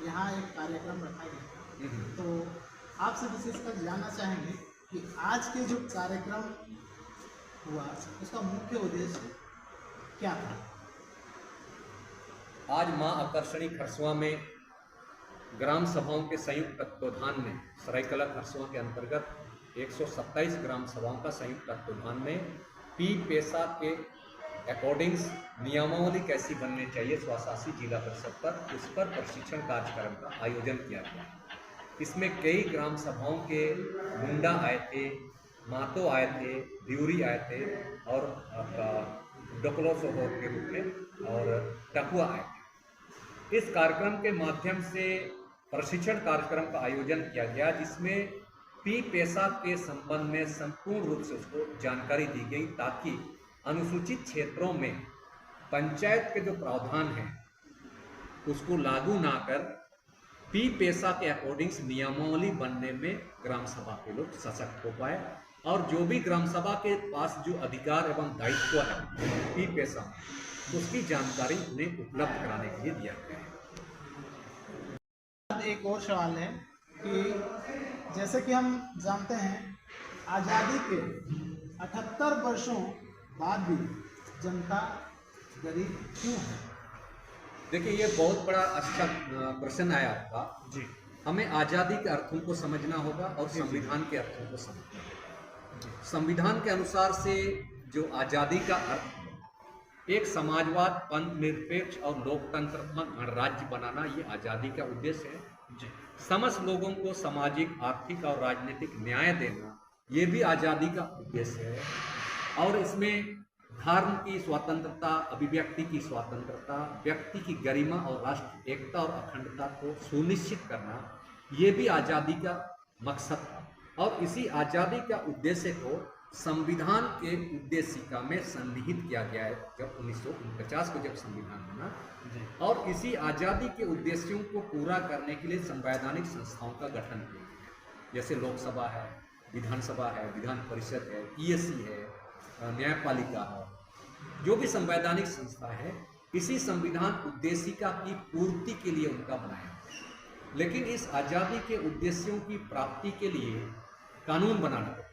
यहाँ एक कार्यक्रम रखा गया, तो आपसे विशेषकर जानना चाहेंगे कि आज के जो कार्यक्रम हुआ उसका मुख्य उद्देश्य क्या था। आज मां आकर्षणी खरसुआ में ग्राम सभाओं के संयुक्त तत्वावधान में सरायकला खरसुआ के अंतर्गत 127 ग्राम सभाओं का संयुक्त तत्वावधान में पी पेशा के अकॉर्डिंग्स नियमावली कैसी बननी चाहिए स्वशासी जिला परिषद पर, उस पर प्रशिक्षण कार्यक्रम का आयोजन किया गया। इसमें कई ग्राम सभाओं के मुंडा आए थे, मातो आए थे, ड्यूरी आए थे और डोकलोसोहो के रूप में और टकुआ आए थे। इस कार्यक्रम के माध्यम से प्रशिक्षण कार्यक्रम का आयोजन किया गया, जिसमें पी पेशा के संबंध में संपूर्ण रूप से उसको जानकारी दी गई, ताकि अनुसूचित क्षेत्रों में पंचायत के जो प्रावधान हैं उसको लागू ना कर पी पेशा के अकॉर्डिंग्स नियमावली बनने में ग्राम सभा के लोग सशक्त हो पाए, और जो भी ग्राम सभा के पास जो अधिकार एवं दायित्व है पी पेशा में, उसकी जानकारी उन्हें उपलब्ध कराने के लिए दिया गया है। एक और सवाल है कि जैसे कि हम जानते हैं आज़ादी के 78 वर्षों बाद भी जनता गरीब क्यों है। देखिए, ये बहुत बड़ा अच्छा प्रश्न आया आपका जी। हमें आज़ादी के अर्थों को समझना होगा और संविधान के अर्थों को समझना होगा। संविधान के अनुसार से जो आज़ादी का अर्थ एक समाजवाद, पंथ निरपेक्ष और लोकतंत्रात्मक गणराज्य बनाना, ये आज़ादी का उद्देश्य है जी। समस्त लोगों को सामाजिक, आर्थिक और राजनीतिक न्याय देना, ये भी आज़ादी का उद्देश्य है। और इसमें धर्म की स्वतंत्रता, अभिव्यक्ति की स्वतंत्रता, व्यक्ति की गरिमा और राष्ट्र एकता और अखंडता को सुनिश्चित करना, ये भी आज़ादी का मकसद था। और इसी आज़ादी का उद्देश्य को संविधान के उद्देशिका में सन्निहित किया गया है, जब 1949 को जब संविधान बना। और इसी आज़ादी के उद्देश्यों को पूरा करने के लिए संवैधानिक संस्थाओं का गठन किया गया, जैसे लोकसभा है, विधानसभा है, विधान परिषद है, पीएससी है, न्यायपालिका है, जो भी संवैधानिक संस्था है, इसी संविधान उद्देशिका की पूर्ति के लिए उनका बनाया। लेकिन इस आज़ादी के उद्देश्यों की प्राप्ति के लिए कानून बनाना पड़ता है।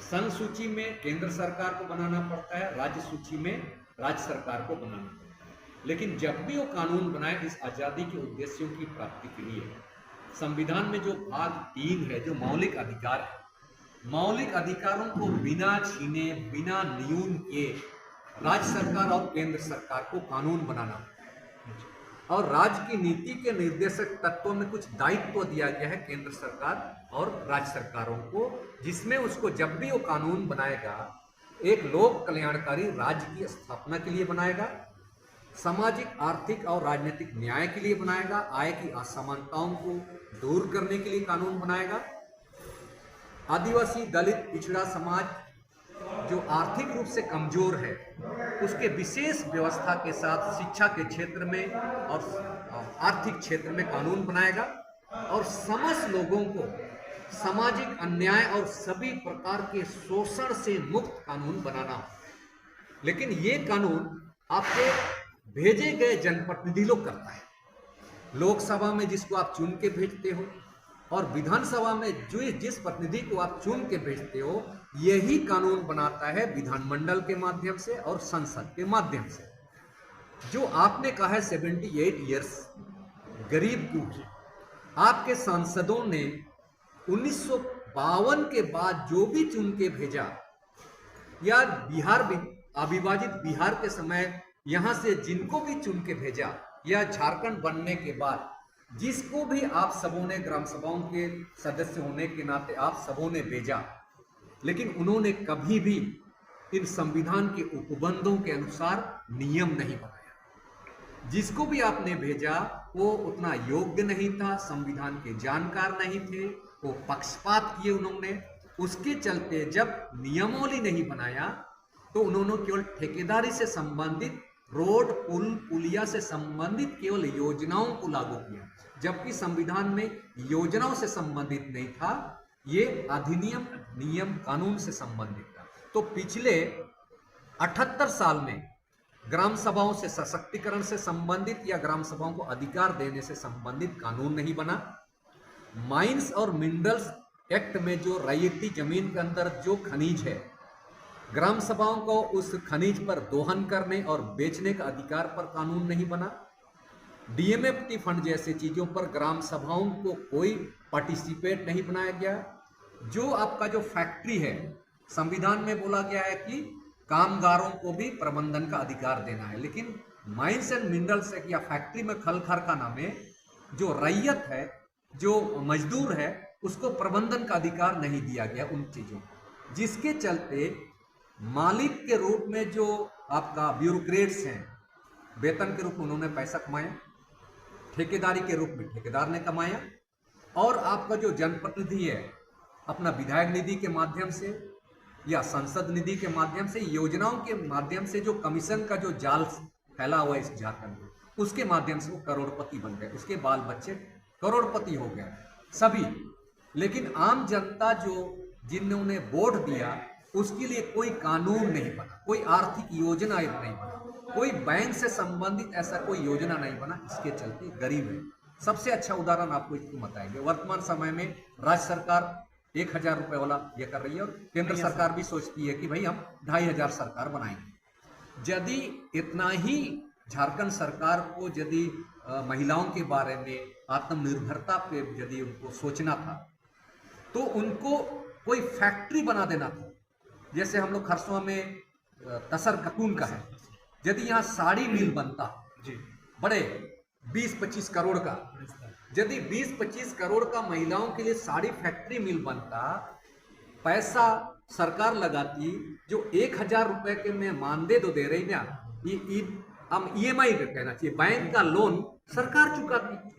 संघ सूची में केंद्र सरकार को बनाना पड़ता है, राज्य सूची में राज्य सरकार को बनाना पड़ता है। लेकिन जब भी वो कानून बनाए इस आज़ादी के उद्देश्यों की प्राप्ति के लिए, संविधान में जो भाग 3 है, जो मौलिक अधिकार है, मौलिक अधिकारों को बिना छीने, बिना न्यून किए राज्य सरकार और केंद्र सरकार को कानून बनाना, और राज्य की नीति के निर्देशक तत्वों में कुछ दायित्व दिया गया है केंद्र सरकार और राज्य सरकारों को, जिसमें उसको जब भी वो कानून बनाएगा, एक लोक कल्याणकारी राज्य की स्थापना के लिए बनाएगा, सामाजिक, आर्थिक और राजनीतिक न्याय के लिए बनाएगा, आय की असमानताओं को दूर करने के लिए कानून बनाएगा, आदिवासी, दलित, पिछड़ा समाज जो आर्थिक रूप से कमजोर है उसके विशेष व्यवस्था के साथ शिक्षा के क्षेत्र में और आर्थिक क्षेत्र में कानून बनाएगा, और समस्त लोगों को सामाजिक अन्याय और सभी प्रकार के शोषण से मुक्त कानून बनाना। लेकिन ये कानून आपके भेजे गए जनप्रतिनिधि लोग करता है। लोकसभा में जिसको आप चुन के भेजते हो और विधानसभा में जो जिस प्रतिनिधि को आप चुन के भेजते हो, यही कानून बनाता है विधानमंडल के माध्यम से और संसद के माध्यम से। जो आपने कहा है 78 ईयर्स गरीब क्यों, आपके सांसदों ने 1952 के बाद जो भी चुन के भेजा, या बिहार अविभाजित बिहार के समय यहाँ से जिनको भी चुन के भेजा, या झारखंड बनने के बाद जिसको भी आप सबों ने ग्राम सभाओं के सदस्य होने के नाते आप सबों ने भेजा, लेकिन उन्होंने कभी भी इन संविधान के उपबंधों के अनुसार नियम नहीं बनाया। जिसको भी आपने भेजा वो उतना योग्य नहीं था, संविधान के जानकार नहीं थे, वो पक्षपात किए उन्होंने। उसके चलते जब नियमावली नहीं बनाया तो उन्होंने केवल ठेकेदारी से संबंधित रोड, पुल, पुलिया से संबंधित केवल योजनाओं को लागू किया, जबकि संविधान में योजनाओं से संबंधित नहीं था, ये अधिनियम, नियम, कानून से संबंधित था। तो पिछले 78 साल में ग्राम सभाओं से सशक्तिकरण से संबंधित या ग्राम सभाओं को अधिकार देने से संबंधित कानून नहीं बना। माइंस और मिनरल्स एक्ट में जो रैयती जमीन के अंदर जो खनिज है, ग्राम सभाओं को उस खनिज पर दोहन करने और बेचने का अधिकार पर कानून नहीं बना। डीएमएफटी फंड जैसे चीजों पर ग्राम सभाओं को कोई पार्टिसिपेट नहीं बनाया गया। जो आपका जो फैक्ट्री है, संविधान में बोला गया है कि कामगारों को भी प्रबंधन का अधिकार देना है, लेकिन माइंस एंड मिनरल्स एक्ट या फैक्ट्री में खल कारखाना में जो रैयत है, जो मजदूर है, उसको प्रबंधन का अधिकार नहीं दिया गया उन चीजों को, जिसके चलते मालिक के रूप में जो आपका ब्यूरोक्रेट्स हैं, वेतन के रूप में उन्होंने पैसा कमाया, ठेकेदारी के रूप में ठेकेदार ने कमाया, और आपका जो जनप्रतिनिधि है अपना विधायक निधि के माध्यम से या संसद निधि के माध्यम से, योजनाओं के माध्यम से जो कमीशन का जो जाल फैला हुआ है इस झारखंड में, उसके माध्यम से वो करोड़पति बन गए, उसके बाल बच्चे करोड़पति हो गए सभी। लेकिन आम जनता जो जिन्होंने वोट दिया उसके लिए कोई कानून नहीं बना, कोई आर्थिक योजना नहीं बना, कोई बैंक से संबंधित ऐसा कोई योजना नहीं बना। इसके चलते गरीब है। सबसे अच्छा उदाहरण आपको इसको बताएंगे। वर्तमान समय में राज्य सरकार 1,000 रुपए वाला ये कर रही है, और केंद्र सरकार भी सोचती है कि भाई हम 2,500 सरकार बनाएंगे। यदि इतना ही झारखंड सरकार को यदि महिलाओं के बारे में, आत्मनिर्भरता पे यदि उनको सोचना था, तो उनको कोई फैक्ट्री बना देना था। जैसे हम लोग खरसुआ में तसर कपून का है, यदि यहाँ साड़ी मिल बनता जी, बड़े 20-25 करोड़ का, यदि 20-25 करोड़ का महिलाओं के लिए साड़ी फैक्ट्री मिल बनता, पैसा सरकार लगाती, जो 1,000 रुपए के में मानदेय तो दे रही ना, हम EMI कहना चाहिए, बैंक का लोन सरकार चुकाती।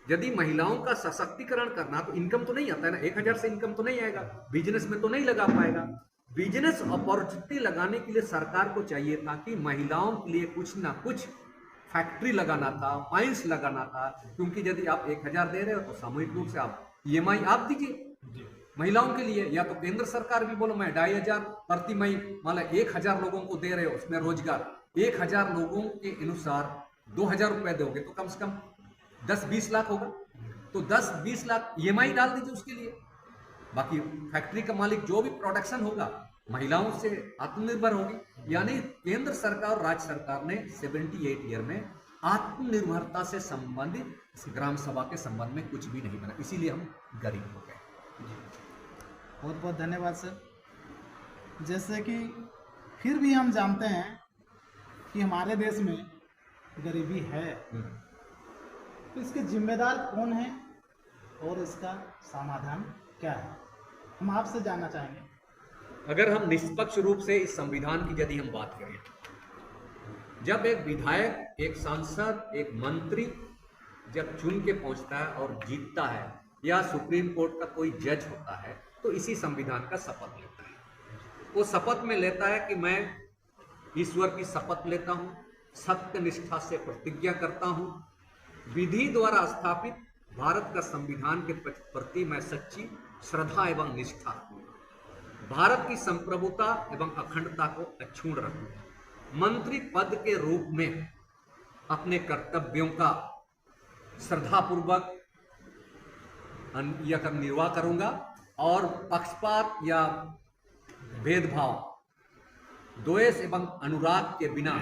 यदि महिलाओं का सशक्तिकरण करना, तो इनकम तो नहीं आता है ना, 1,000 से इनकम तो नहीं आएगा, बिजनेस में तो नहीं लगा पाएगा। बिजनेस अपॉर्चुनिटी लगाने के लिए सरकार को चाहिए था कि महिलाओं के लिए कुछ ना कुछ फैक्ट्री लगाना था, माइंस लगाना था, क्योंकि यदि आप 1,000 दे रहे हो तो सामूहिक रूप से आप EMI आप दीजिए महिलाओं के लिए, या तो केंद्र सरकार भी बोलो मैं 2,500 प्रति मई, मान 1,000 लोगों को दे रहे हो, उसमें रोजगार 1,000 लोगों के अनुसार 2,000 रुपए दोगे तो कम से कम 10-20 लाख होगा, तो 10-20 लाख EMI डाल दीजिए उसके लिए। बाकी फैक्ट्री का मालिक जो भी प्रोडक्शन होगा महिलाओं से आत्मनिर्भर होगी। यानी केंद्र सरकार और राज्य सरकार ने 78 ईयर में आत्मनिर्भरता से संबंधित ग्राम सभा के संबंध में कुछ भी नहीं बना, इसीलिए हम गरीब हो गए। बहुत बहुत धन्यवाद सर। जैसे कि फिर भी हम जानते हैं कि हमारे देश में गरीबी है, तो इसके जिम्मेदार कौन है और इसका समाधान क्या है, हम आपसे जानना चाहेंगे। अगर हम निष्पक्ष रूप से इस संविधान की यदि हम बात करें, जब एक विधायक, एक सांसद, एक मंत्री जब चुन के पहुंचता है और जीतता है, या सुप्रीम कोर्ट का कोई जज होता है, तो इसी संविधान का शपथ लेता है। वो शपथ में लेता है कि मैं ईश्वर की शपथ लेता हूं, सत्य निष्ठा से प्रतिज्ञा करता हूं, विधि द्वारा स्थापित भारत का संविधान के प्रति मैं सच्ची श्रद्धा एवं निष्ठा, भारत की संप्रभुता एवं अखंडता को अक्षुण्ण रखूंगा, मंत्री पद के रूप में अपने कर्तव्यों का श्रद्धापूर्वक यह निर्वाह करूंगा, और पक्षपात या भेदभाव, द्वेष एवं अनुराग के बिना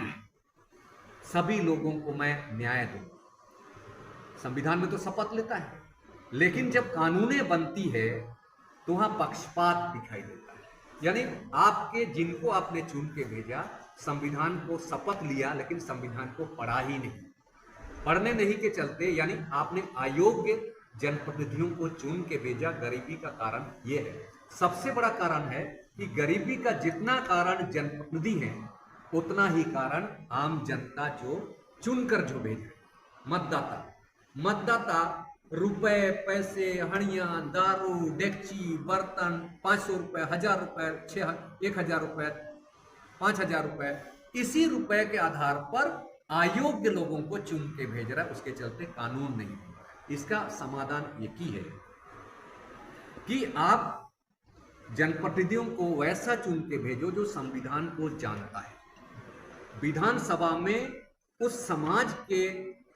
सभी लोगों को मैं न्याय दूंगा। संविधान में तो शपथ लेता है, लेकिन जब कानूनें बनती है तो वहां पक्षपात दिखाई देता है। यानी आपके, जिनको आपने चुन के भेजा, संविधान को शपथ लिया लेकिन संविधान को पढ़ा ही नहीं, पढ़ने नहीं के चलते, यानी आपने अयोग्य जनप्रतिनिधियों को चुन के भेजा। गरीबी का कारण ये है, सबसे बड़ा कारण है कि गरीबी का जितना कारण जनप्रतिनिधि है, उतना ही कारण आम जनता जो चुनकर जो भेजे, मतदाता रुपए, पैसे, हणिया, दारू, डेक्ची, बर्तन, 500 रुपए, 1,000 रुपए, 1,000 रुपए, 5,000 रुपए, इसी रुपए के आधार पर अयोग्य लोगों को चुन के भेज रहा है। उसके चलते कानून नहीं बन रहा है। इसका समाधान एक ही है कि आप जनप्रतिनिधियों को वैसा चुन के भेजो जो संविधान को जानता है, विधानसभा में उस समाज के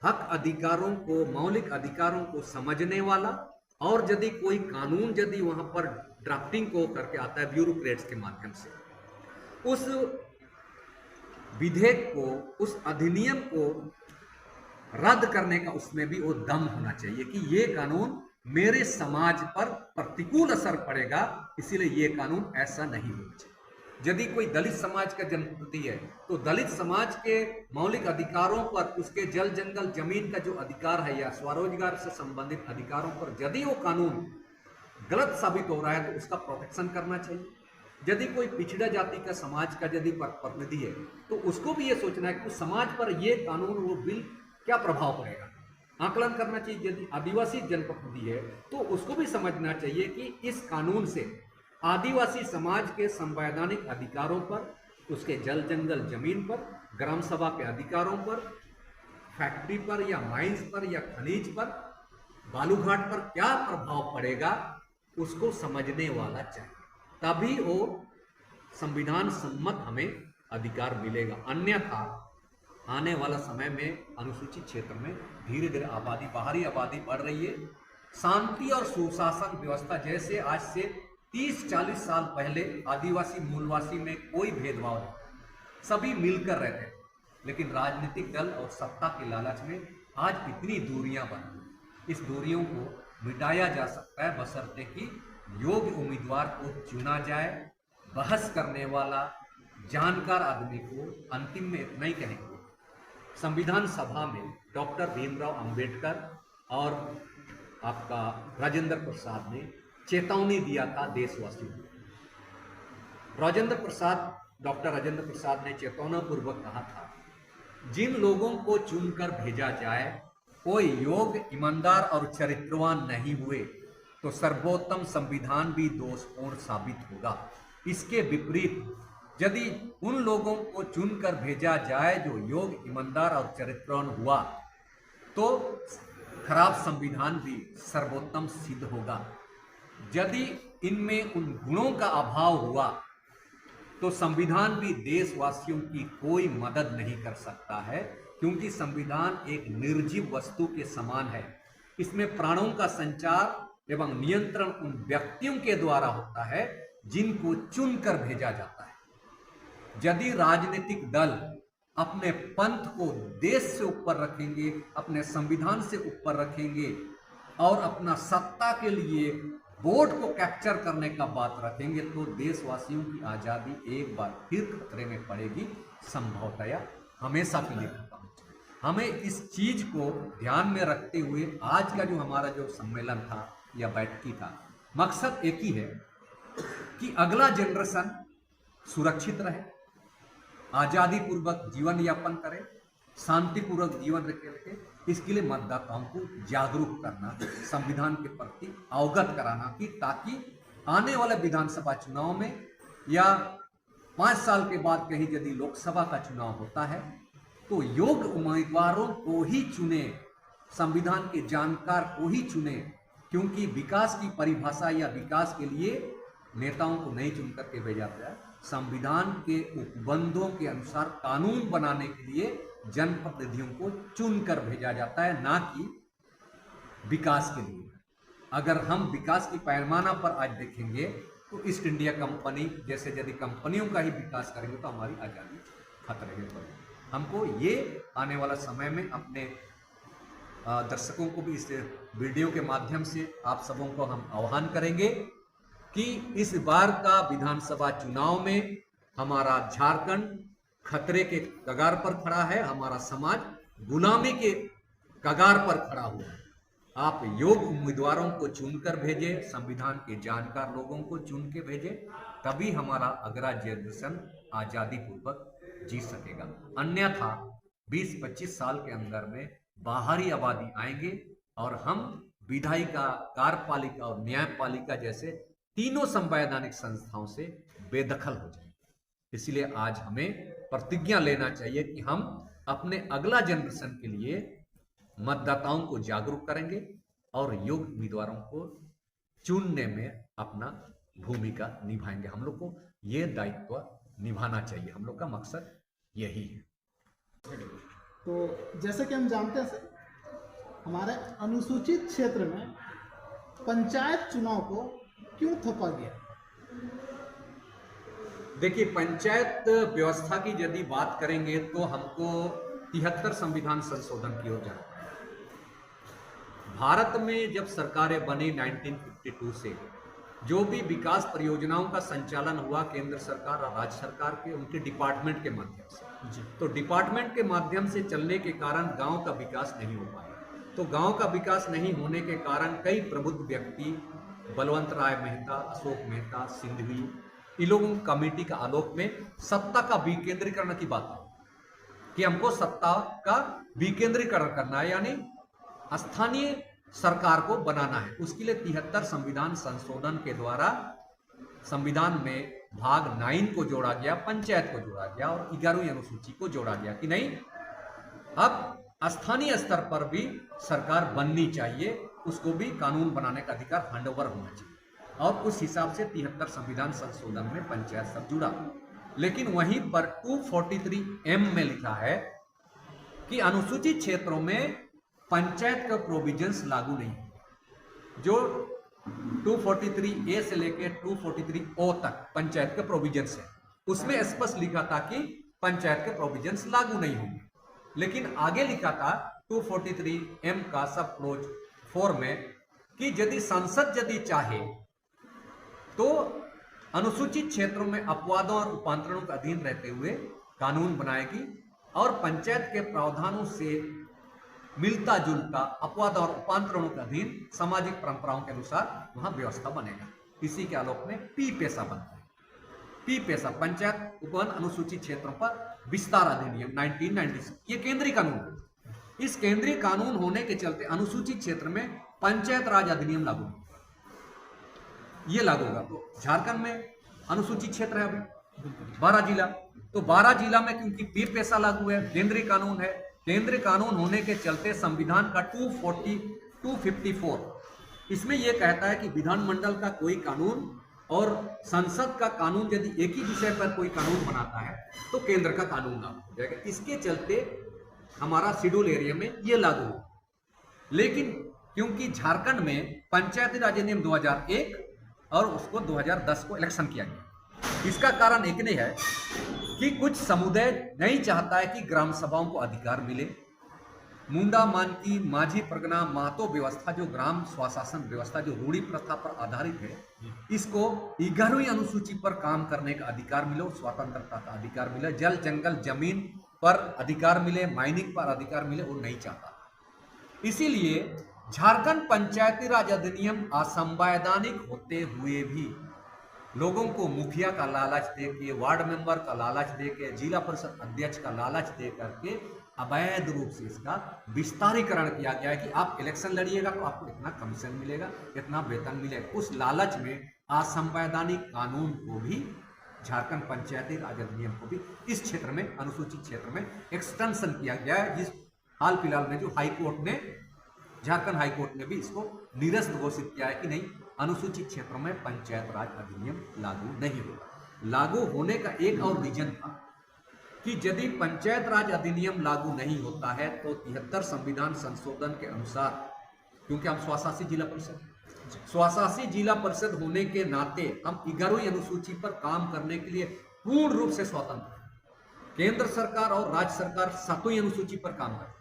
हक अधिकारों को, मौलिक अधिकारों को समझने वाला, और यदि कोई कानून यदि वहां पर ड्राफ्टिंग को करके आता है ब्यूरोक्रेट्स के माध्यम से, उस विधेयक को, उस अधिनियम को रद्द करने का उसमें भी वो दम होना चाहिए कि ये कानून मेरे समाज पर प्रतिकूल असर पड़ेगा, इसीलिए ये कानून ऐसा नहीं होना चाहिए। यदि कोई दलित समाज का जनप्रतिनिधि है तो दलित समाज के मौलिक अधिकारों पर, उसके जल जंगल जमीन का जो अधिकार है या स्वरोजगार से संबंधित अधिकारों पर यदि वो कानून गलत साबित हो रहा है तो उसका प्रोटेक्शन करना चाहिए। यदि कोई पिछड़ा जाति का समाज का यदि प्रतिनिधि है तो उसको भी ये सोचना है कि उस समाज पर ये कानून, वो बिल क्या प्रभाव पड़ेगा, आकलन करना चाहिए। यदि आदिवासी जनप्रतिनिधि है तो उसको भी समझना चाहिए कि इस कानून से आदिवासी समाज के संवैधानिक अधिकारों पर, उसके जल जंगल जमीन पर, ग्राम सभा के अधिकारों पर, फैक्ट्री पर या माइंस पर या खनिज पर, बालूघाट पर क्या प्रभाव पड़ेगा, उसको समझने वाला चाहिए। तभी वो संविधान सम्मत हमें अधिकार मिलेगा। अन्यथा आने वाला समय में अनुसूचित क्षेत्र में धीरे धीरे आबादी, बाहरी आबादी बढ़ रही है। शांति और सुशासन व्यवस्था, जैसे आज से 30-40 साल पहले आदिवासी मूलवासी में कोई भेदभाव नहीं, सभी मिलकर रहते थे, लेकिन राजनीतिक दल और सत्ता के लालच में आज इतनी दूरियां बन गई। इस दूरियों को मिटाया जा सकता है बशर्ते कि योग्य उम्मीदवार को चुना जाए। बहस करने वाला जानकार आदमी को अंतिम में इतना ही कहेंगे, संविधान सभा में डॉक्टर भीमराव अंबेडकर और आपका राजेंद्र प्रसाद ने चेतावनी दिया था देशवासियों को। डॉक्टर राजेंद्र प्रसाद ने चेतावना पूर्वक कहा था, जिन लोगों को चुनकर भेजा जाए कोई योग्य, ईमानदार और चरित्रवान नहीं हुए तो सर्वोत्तम संविधान भी दोषपूर्ण साबित होगा। इसके विपरीत यदि उन लोगों को चुनकर भेजा जाए जो योग्य, ईमानदार और चरित्रवान हुआ तो खराब संविधान भी सर्वोत्तम सिद्ध होगा। यदि इनमें उन गुणों का अभाव हुआ तो संविधान भी देशवासियों की कोई मदद नहीं कर सकता है, क्योंकि संविधान एक निर्जीव वस्तु के समान है। इसमें प्राणों का संचार एवं नियंत्रण उन व्यक्तियों के द्वारा होता है जिनको चुनकर भेजा जाता है। यदि राजनीतिक दल अपने पंथ को देश से ऊपर रखेंगे, अपने संविधान से ऊपर रखेंगे और अपना सत्ता के लिए वोट को कैप्चर करने का बात रखेंगे तो देशवासियों की आज़ादी एक बार फिर खतरे में पड़ेगी, संभवतया हमेशा के लिए खत्म। हमें इस चीज को ध्यान में रखते हुए आज का जो हमारा जो सम्मेलन था या बैठकी था, मकसद एक ही है कि अगला जनरेशन सुरक्षित रहे, आजादी पूर्वक जीवन यापन करे, शांतिपूर्वक जीवन रखे। इसके लिए मतदाताओं को जागरूक करना, संविधान के प्रति अवगत कराना कि ताकि आने वाले विधानसभा चुनाव में या 5 साल के बाद कहीं यदि लोकसभा का चुनाव होता है तो योग्य उम्मीदवारों को ही चुने, संविधान के जानकार को ही चुने, क्योंकि विकास की परिभाषा या विकास के लिए नेताओं को नहीं चुन करके भेजा जाता है। संविधान के उपबंधों के अनुसार कानून बनाने के लिए जनप्रतिनिधियों को चुनकर भेजा जाता है, ना कि विकास के लिए। अगर हम विकास की पैमाना पर आज देखेंगे तो ईस्ट इंडिया कंपनी जैसे यदि कंपनियों का ही विकास करेंगे तो हमारी आज़ादी खतरे में पड़ेगी। हमको ये आने वाला समय में अपने दर्शकों को भी इस वीडियो के माध्यम से आप सबों को हम आह्वान करेंगे कि इस बार का विधानसभा चुनाव में हमारा झारखंड खतरे के कगार पर खड़ा है, हमारा समाज गुलामी के कगार पर खड़ा हुआ है। आप योग्य उम्मीदवारों को चुनकर भेजें, संविधान के जानकार लोगों को चुन के भेजें, तभी हमारा अगला जनरेशन आज़ादी पूर्वक जी सकेगा। अन्यथा 20-25 साल के अंदर में बाहरी आबादी आएंगे और हम विधायिका, कार्यपालिका और न्यायपालिका जैसे तीनों संवैधानिक संस्थाओं से बेदखल हो जाएंगे। इसलिए आज हमें प्रतिज्ञा लेना चाहिए कि हम अपने अगला जनरेशन के लिए मतदाताओं को जागरूक करेंगे और योग्य उम्मीदवारों को चुनने में अपना भूमिका निभाएंगे। हम लोग को ये दायित्व निभाना चाहिए, हम लोग का मकसद यही है। तो जैसे कि हम जानते हैं सर, हमारे अनुसूचित क्षेत्र में पंचायत चुनाव को क्यों थोपा गया? देखिए, पंचायत व्यवस्था की यदि बात करेंगे तो हमको 73 संविधान संशोधन की ओर जाना है। भारत में जब सरकारें बनी 1952 से, जो भी विकास परियोजनाओं का संचालन हुआ केंद्र सरकार और राज्य सरकार के उनके डिपार्टमेंट के माध्यम से, तो डिपार्टमेंट के माध्यम से चलने के कारण गांव का विकास नहीं हो पाया। तो गांव का विकास नहीं होने के कारण कई प्रबुद्ध व्यक्ति, बलवंत राय मेहता, अशोक मेहता, सिंघवी, इन लोगों की कमेटी का आलोक में सत्ता का विकेंद्रीकरण की बात है कि हमको सत्ता का विकेंद्रीकरण करना है, यानी स्थानीय सरकार को बनाना है। उसके लिए 73 संविधान संशोधन के द्वारा संविधान में भाग 9 को जोड़ा गया, पंचायत को जोड़ा गया और 11वीं अनुसूची को जोड़ा गया कि नहीं, अब स्थानीय स्तर पर भी सरकार बननी चाहिए, उसको भी कानून बनाने का अधिकार हैंडओवर होना चाहिए। और उस हिसाब से 73 संविधान संशोधन में पंचायत सब जुड़ा। लेकिन वहीं पर 243M में लिखा है कि अनुसूचित क्षेत्रों में पंचायत का प्रोविजंस लागू नहीं है। जो 243A से लेकर 243O तक पंचायत के प्रोविजंस है, उसमें स्पष्ट लिखा था कि पंचायत के प्रोविजंस लागू नहीं होंगे। लेकिन आगे लिखा था 243M का सब क्लोज 4 में कि यदि संसद यदि चाहे तो अनुसूचित क्षेत्रों में अपवादों और उपांतरणों के अधीन रहते हुए कानून बनाएगी और पंचायत के प्रावधानों से मिलता जुलता अपवाद और उपांतरणों के अधीन सामाजिक परंपराओं के अनुसार वहां व्यवस्था बनेगा। इसी के आलोक में पी पेशा बनता है। पी पेशा पंचायत उपवन अनुसूचित क्षेत्रों पर विस्तार अधिनियम 1996, ये केंद्रीय कानून है। इस केंद्रीय कानून होने के चलते अनुसूचित क्षेत्र में पंचायत राज अधिनियम लागू होगा। ये लागू होगा। तो झारखंड में अनुसूचित क्षेत्र है अभी 12 जिला, तो 12 जिला में क्योंकि पी पेशा लागू है, केंद्रीय कानून है, केंद्रीय कानून होने के चलते संविधान का 254 इसमें यह कहता है कि विधानमंडल का कोई कानून और संसद का कानून यदि एक ही विषय पर कोई कानून बनाता है तो केंद्र का कानून लागू हो जाएगा। इसके चलते हमारा शेड्यूल एरिया में ये लागू हो। लेकिन क्योंकि झारखंड में पंचायती राज अधिनियम 2001 और उसको 2010 को इलेक्शन किया गया, इसका कारण एक नहीं है कि कुछ समुदाय नहीं चाहता है कि ग्राम सभाओं को अधिकार मिले। मुंडा मानकी माझी परगना महतो व्यवस्था, जो ग्राम स्वशासन व्यवस्था जो रूढ़ी प्रथा पर आधारित है, इसको 11वीं अनुसूची पर काम करने का अधिकार मिले, स्वतंत्रता का अधिकार मिले, जल जंगल जमीन पर अधिकार मिले, माइनिंग पर अधिकार मिले, वो नहीं चाहता। इसीलिए झारखंड पंचायती राज अधिनियम असंवैधानिक होते हुए भी लोगों को मुखिया का लालच देके, वार्ड मेंबर का लालच देके, जिला परिषद अध्यक्ष का लालच दे करके अवैध रूप से इसका विस्तारीकरण किया गया है कि आप इलेक्शन लड़िएगा तो आपको इतना कमीशन मिलेगा, इतना वेतन मिलेगा। उस लालच में असंवैधानिक कानून को भी, झारखंड पंचायती राज अधिनियम को भी इस क्षेत्र में, अनुसूचित क्षेत्र में एक्सटेंशन किया गया है, जिस हाल फिलहाल में जो हाईकोर्ट ने, झारखंड हाईकोर्ट ने भी इसको निरस्त घोषित किया है कि नहीं, अनुसूचित क्षेत्रों में पंचायत राज अधिनियम लागू नहीं होगा। लागू होने का एक और रीजन था कि यदि पंचायत राज अधिनियम लागू नहीं होता है तो 73 संविधान संशोधन के अनुसार, क्योंकि हम स्वशासी जिला परिषद, स्वशासी जिला परिषद होने के नाते हम 11वीं अनुसूची पर काम करने के लिए पूर्ण रूप से स्वतंत्र हैं। केंद्र सरकार और राज्य सरकार 7वीं अनुसूची पर काम करती है।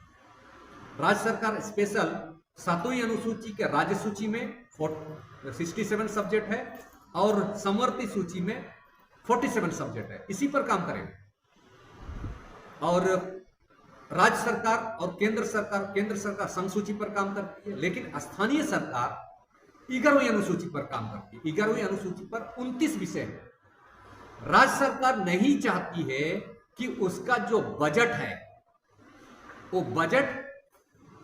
राज्य सरकार स्पेशल 7वीं अनुसूची के राज्य सूची में 67 सब्जेक्ट है और समवर्ती सूची में 47 सब्जेक्ट है, इसी पर काम करेंगे। और राज्य सरकार और केंद्र सरकार संसूची पर काम करती है, लेकिन स्थानीय सरकार 11वीं अनुसूची पर काम करती है। 11वीं अनुसूची पर 29 विषय है। राज्य सरकार नहीं चाहती है कि उसका जो बजट है वो बजट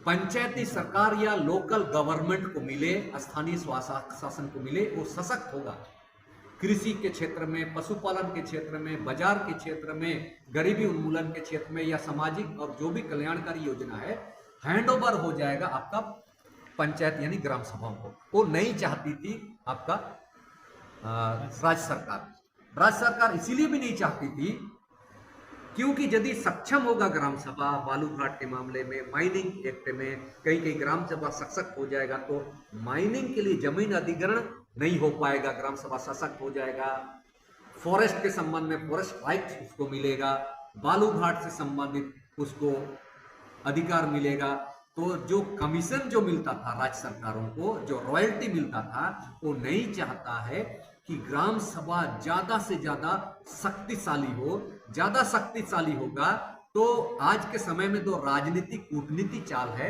पंचायती सरकार या लोकल गवर्नमेंट को मिले, स्थानीय स्वशासन को मिले, वो सशक्त होगा। कृषि के क्षेत्र में, पशुपालन के क्षेत्र में, बाजार के क्षेत्र में, गरीबी उन्मूलन के क्षेत्र में या सामाजिक और जो भी कल्याणकारी योजना है, हैंडओवर हो जाएगा आपका पंचायत यानी ग्राम सभाओं को। वो नहीं चाहती थी आपका राज्य सरकार। राज्य सरकार इसीलिए भी नहीं चाहती थी क्योंकि यदि सक्षम होगा ग्राम सभा, बालूघाट के मामले में, माइनिंग एक्ट में कहीं कहीं ग्राम सभा सशक्त हो जाएगा तो माइनिंग के लिए जमीन अधिग्रहण नहीं हो पाएगा, ग्राम सभा सशक्त हो जाएगा। फॉरेस्ट के संबंध में फॉरेस्ट राइट उसको मिलेगा, बालूघाट से संबंधित उसको अधिकार मिलेगा। तो जो कमीशन जो मिलता था राज्य सरकारों को, जो रॉयल्टी मिलता था, वो नहीं चाहता है कि ग्राम सभा ज्यादा से ज्यादा शक्तिशाली हो। ज्यादा शक्तिशाली होगा तो आज के समय में जो राजनीतिक कूटनीति चाल है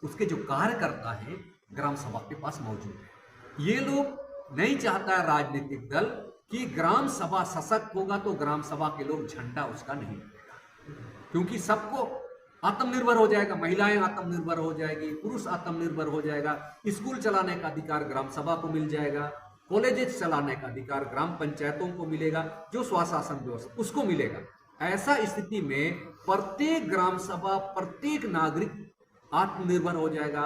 उसके जो कार्यकर्ता है ग्राम सभा के पास मौजूद है। ये लोग नहीं चाहता है राजनीतिक दल कि ग्राम सभा सशक्त होगा तो ग्राम सभा के लोग झंडा उसका नहीं लगेगा, क्योंकि सबको आत्मनिर्भर हो जाएगा, महिलाएं आत्मनिर्भर हो जाएगी, पुरुष आत्मनिर्भर हो जाएगा, स्कूल चलाने का अधिकार ग्राम सभा को मिल जाएगा, कॉलेजेस चलाने का अधिकार ग्राम पंचायतों को मिलेगा, जो स्वशासन व्यवस्था उसको मिलेगा। ऐसा स्थिति में प्रत्येक ग्राम सभा, प्रत्येक नागरिक आत्मनिर्भर हो जाएगा,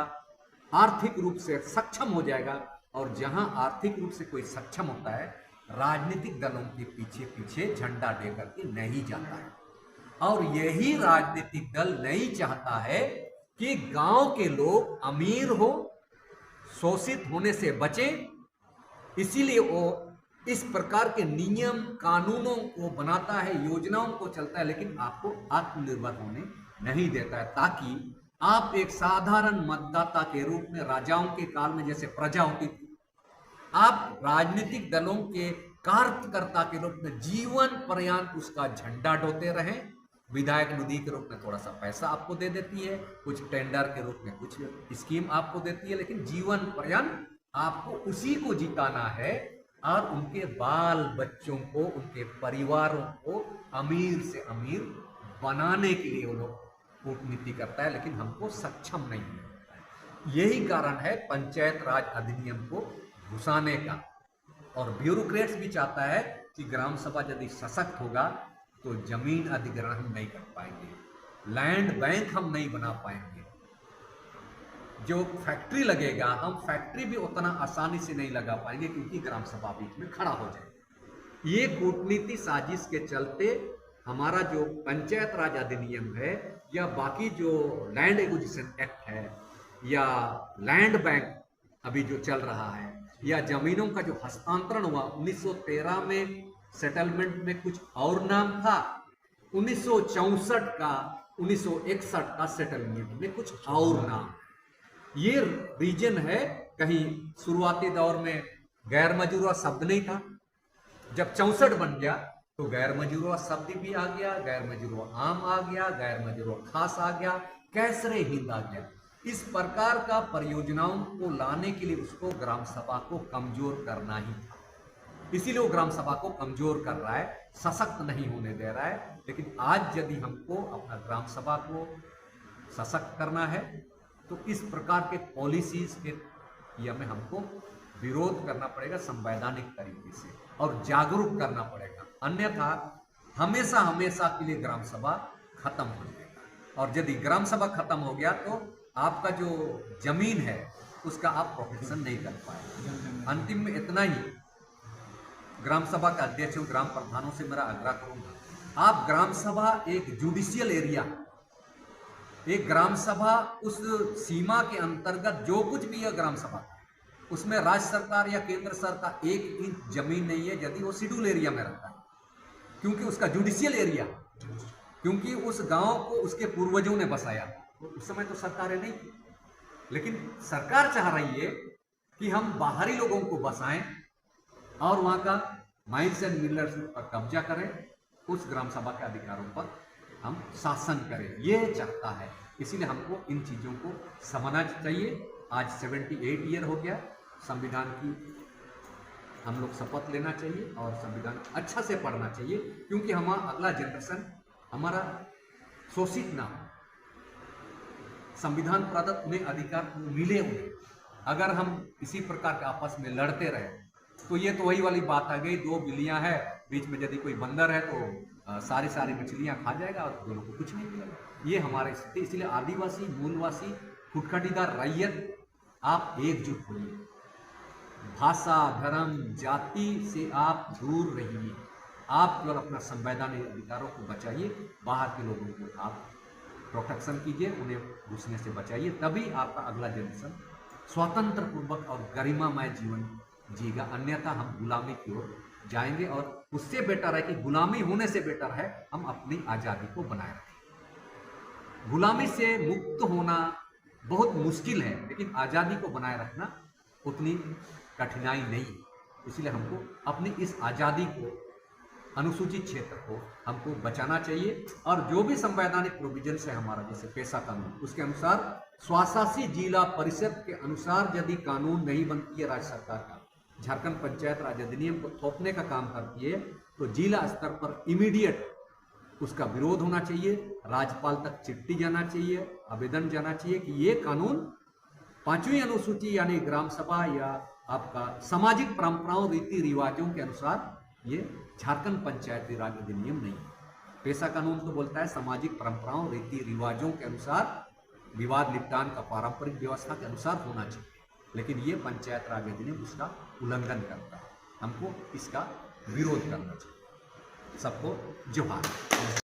आर्थिक रूप से सक्षम हो जाएगा। और जहां आर्थिक रूप से कोई सक्षम होता है, राजनीतिक दलों के पीछे पीछे झंडा लेकर के नहीं जाता है। और यही राजनीतिक दल नहीं चाहता है कि गांव के लोग अमीर हो, शोषित होने से बचे। इसीलिए वो इस प्रकार के नियम कानूनों को बनाता है, योजनाओं को चलता है, लेकिन आपको आत्मनिर्भर होने नहीं देता है, ताकि आप एक साधारण मतदाता के रूप में, राजाओं के काल में जैसे प्रजा होती थी, आप राजनीतिक दलों के कार्यकर्ता के रूप में जीवन पर्यंत उसका झंडा ढोते रहे। विधायक निधि के रूप में थोड़ा सा पैसा आपको दे देती है, कुछ टेंडर के रूप में कुछ स्कीम आपको देती है, लेकिन जीवन पर्यंत आपको उसी को जिताना है। और उनके बाल बच्चों को, उनके परिवारों को अमीर से अमीर बनाने के लिए वो लोग कूटनीति करता है, लेकिन हमको सक्षम नहीं है। यही कारण है पंचायत राज अधिनियम को घुसाने का। और ब्यूरोक्रेट्स भी चाहता है कि ग्राम सभा यदि सशक्त होगा तो जमीन अधिग्रहण हम नहीं कर पाएंगे, लैंड बैंक हम नहीं बना पाएंगे, जो फैक्ट्री लगेगा हम फैक्ट्री भी उतना आसानी से नहीं लगा पाएंगे, क्योंकि ग्राम सभा बीच में खड़ा हो जाए। ये कूटनीति साजिश के चलते हमारा जो पंचायत राज अधिनियम है, या बाकी जो लैंड एक्विजिशन एक्ट है, या लैंड बैंक अभी जो चल रहा है, या जमीनों का जो हस्तांतरण हुआ 1913 में, सेटलमेंट में कुछ और नाम था, 1964 का, 1961 का सेटलमेंट में कुछ और नाम। ये रीजन है, कहीं शुरुआती दौर में गैर मजूरा शब्द नहीं था, जब 64 बन गया तो गैर मजूरा शब्द भी आ गया, गैर मजूरा आम आ गया, गैर मजूरा खास आ गया, कैसरे हिंद आ गया। इस प्रकार का परियोजनाओं को लाने के लिए उसको ग्राम सभा को कमजोर करना ही था। इसीलिए वो ग्राम सभा को कमजोर कर रहा है, सशक्त नहीं होने दे रहा है। लेकिन आज यदि हमको अपना ग्राम सभा को सशक्त करना है तो इस प्रकार के पॉलिसीज के में हमको विरोध करना पड़ेगा संवैधानिक तरीके से, और जागरूक करना पड़ेगा। अन्यथा हमेशा हमेशा के लिए ग्राम सभा खत्म हो जाएगा। और यदि ग्राम सभा खत्म हो गया तो आपका जो जमीन है उसका आप प्रोटेक्शन नहीं कर पाएंगे। अंतिम में इतना ही ग्राम सभा का अध्यक्षों, ग्राम प्रधानों से मेरा आग्रह करूंगा, आप ग्राम सभा एक जुडिशियल एरिया, एक ग्राम सभा उस सीमा के अंतर्गत जो कुछ भी है ग्राम सभा, उसमें राज्य सरकार या केंद्र सरकार 1 इंच जमीन नहीं है यदि वो शेड्यूल एरिया में रहता है, क्योंकि उसका जुडिशियल एरिया, क्योंकि उस गांव को उसके पूर्वजों ने बसाया। उस समय तो सरकारें नहीं थी, लेकिन सरकार चाह रही है कि हम बाहरी लोगों को बसाएं और वहां का माइंस एंड मिनरल्स पर कब्जा करें, उस ग्राम सभा के अधिकारों पर हम शासन करें, ये चाहता है। इसीलिए हमको इन चीज़ों को समझना चाहिए। आज 78 ईयर हो गया संविधान की, हम लोग शपथ लेना चाहिए और संविधान अच्छा से पढ़ना चाहिए, क्योंकि हमारा अगला जनरेशन हमारा शोषित ना हो, संविधान प्रदत्त में अधिकार मिले हुए। अगर हम इसी प्रकार के आपस में लड़ते रहे तो ये तो वही वाली बात आ गई, 2 बिल्लियां हैं, बीच में यदि कोई बंदर है तो सारी मछलियां खा जाएगा और दोनों को कुछ नहीं मिलेगा। ये हमारी स्थिति। इसलिए आदिवासी, मूलवासी, खुटखटीदार रैयत, आप एकजुट होइए, भाषा, धर्म, जाति से आप दूर रहिए, आप केवल अपना संवैधानिक अधिकारों को बचाइए, बाहर के लोगों को आप प्रोटेक्शन कीजिए, उन्हें घुसने से बचाइए, तभी आपका अगला जनरेशन स्वतंत्र पूर्वक और गरिमामय जीवन जिएगा। अन्यथा हम गुलामी की ओर जाएंगे, और उससे बेटर है कि गुलामी होने से बेटर है हम अपनी आज़ादी को बनाए रखें। गुलामी से मुक्त होना बहुत मुश्किल है, लेकिन आज़ादी को बनाए रखना उतनी कठिनाई नहीं है। इसलिए हमको अपनी इस आज़ादी को, अनुसूचित क्षेत्र को हमको बचाना चाहिए, और जो भी संवैधानिक प्रोविजंस है हमारा, जैसे पेशा कानून, उसके अनुसार स्वशासी जिला परिषद के अनुसार यदि कानून नहीं बनती है राज्य सरकार का, झारखंड पंचायत राज अधिनियम को थोपने का काम करती है, तो जिला स्तर पर इमीडिएट उसका विरोध होना चाहिए, राज्यपाल तक चिट्ठी जाना चाहिए, आवेदन जाना चाहिए कि ये कानून 5वीं अनुसूची यानी ग्राम सभा या आपका सामाजिक परंपराओं रीति रिवाजों के अनुसार ये झारखंड पंचायती राज अधिनियम नहीं है। पेशा कानून तो बोलता है सामाजिक परंपराओं रीति रिवाजों के अनुसार विवाद निपटान का पारंपरिक व्यवस्था के अनुसार होना चाहिए, लेकिन ये पंचायत राज अधिनियम उसका उल्लंघन करता है। हमको इसका विरोध करना चाहिए। सबको जोहार।